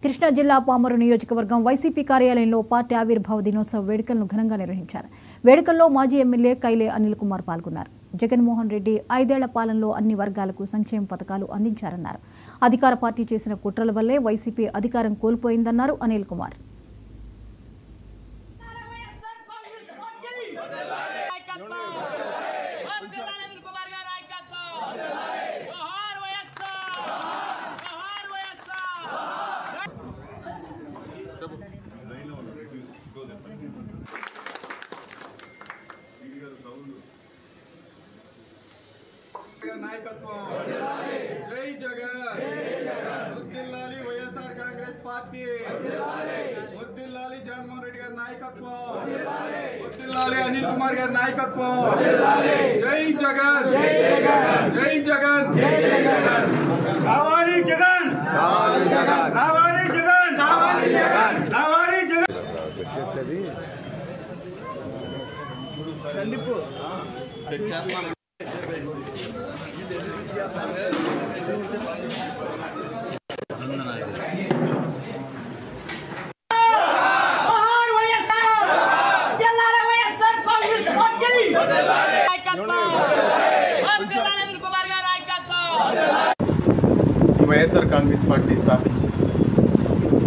కృష్ణా జిల్లా పామరు నియోజకవర్గం వైసీపీ కార్యాలయంలో పార్టీ ఆవిర్భావ దినోత్సవ వేడుకలను ఘనంగా నిర్వహించారు. వేడుకల్లో మాజీ ఎమ్మెల్యే కైలే అనిల్ కుమార్ పాల్గొన్నారు. జగన్మోహన్ రెడ్డి 5 ఏళ్ల పాలనలో అన్ని వర్గాలకు సంక్షేమ పథకాలు అందించారన్నారు. అధికార పార్టీ చేసిన కుట్రల వల్లే వైసీపీ అధికారం కోల్పోయిందన్నారు అనిల్ కుమార్. నాయకత్వం జై జగన్ వర్ధిల్లాలి వైఎస్ఆర్ కాంగ్రెస్ పార్టీ వర్ధిల్లాలి జగన్మోహన్ రెడ్డి గారి నాయకత్వం వర్ధిల్లాలి అనిల్ కుమార్ గారి నాయకత్వం జై జగన్ జై జగన్ రావాలి జగన్ రావాలి జగన్ రావాలి జగన్ సందీప్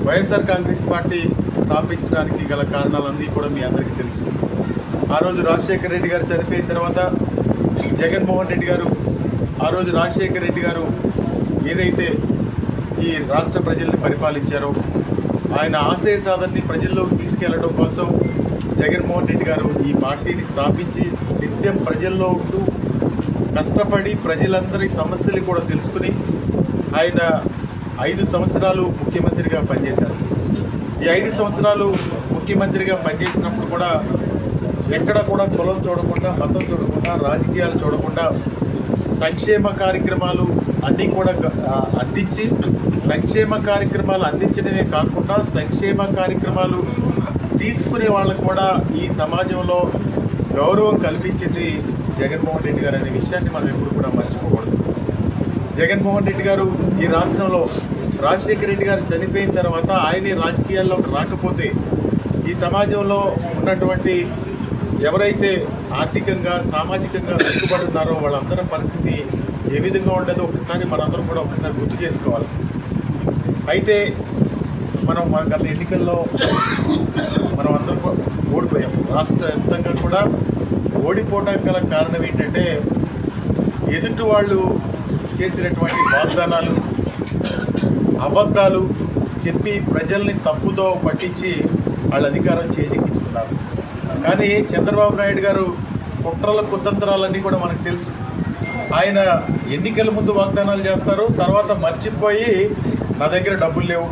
వైఎస్ఆర్ కాంగ్రెస్ పార్టీ స్థాపించడానికి గల కారణాలన్నీ కూడా మీ అందరికీ తెలుసు. ఆ రోజు రాజశేఖర రెడ్డి గారు చనిపోయిన తర్వాత జగన్మోహన్ రెడ్డి గారు రాజశేఖర రెడ్డి గారు ఏదైతే ఈ రాష్ట్ర ప్రజల్ని పరిపాలించారో ఆయన ఆశయ సాధనని ప్రజల్లోకి తీసుకెళ్లడం కోసం జగన్మోహన్ రెడ్డి గారు ఈ పార్టీని స్థాపించి నిత్యం ప్రజల్లో ఉంటూ కష్టపడి ప్రజలందరి సమస్యలు కూడా తెలుసుకుని ఆయన 5 సంవత్సరాలు ముఖ్యమంత్రిగా పనిచేశారు. ఈ 5 సంవత్సరాలు ముఖ్యమంత్రిగా పనిచేసినప్పుడు కూడా ఎక్కడ కూడా కులం చూడకుండా, మతం చూడకుండా, రాజకీయాలు చూడకుండా సంక్షేమ కార్యక్రమాలు అన్నీ కూడా అందించి సంక్షేమ కార్యక్రమాలు అందించడమే కాకుండా సంక్షేమ కార్యక్రమాలు తీసుకునే వాళ్ళకు కూడా ఈ సమాజంలో గౌరవం కల్పించింది జగన్మోహన్ రెడ్డి గారు అనే విషయాన్ని మనం ఎప్పుడు కూడా మర్చిపోకూడదు. జగన్మోహన్ రెడ్డి గారు ఈ రాష్ట్రంలో రాజశేఖర రెడ్డి గారు చనిపోయిన తర్వాత ఆయనే రాజకీయాల్లోకి రాకపోతే ఈ సమాజంలో ఉన్నటువంటి ఎవరైతే ఆర్థికంగా సామాజికంగా వెనుకబడున్నారో వాళ్ళందరి పరిస్థితి ఏ విధంగా ఉండదో ఒకసారి మనందరం కూడా ఒకసారి గుర్తు చేసుకోవాలి. అయితే మనం గత ఎన్నికల్లో మనం అందరం ఓడిపోయాం. రాష్ట్ర వ్యాప్తంగా కూడా ఓడిపోవడానికి గల కారణం ఏంటంటే ఎదుటి వాళ్ళు చేసినటువంటి వాగ్దానాలు, అబద్ధాలు చెప్పి ప్రజల్ని తప్పుతో పట్టించి వాళ్ళ అధికారం చేజిక్కించుకున్నారు. కానీ చంద్రబాబు నాయుడు గారు కుట్రల కుతంత్రాలన్నీ కూడా మనకు తెలుసు. ఆయన ఎన్నికల ముందు వాగ్దానాలు చేస్తారు, తర్వాత మర్చిపోయి నా దగ్గర డబ్బులు లేవు,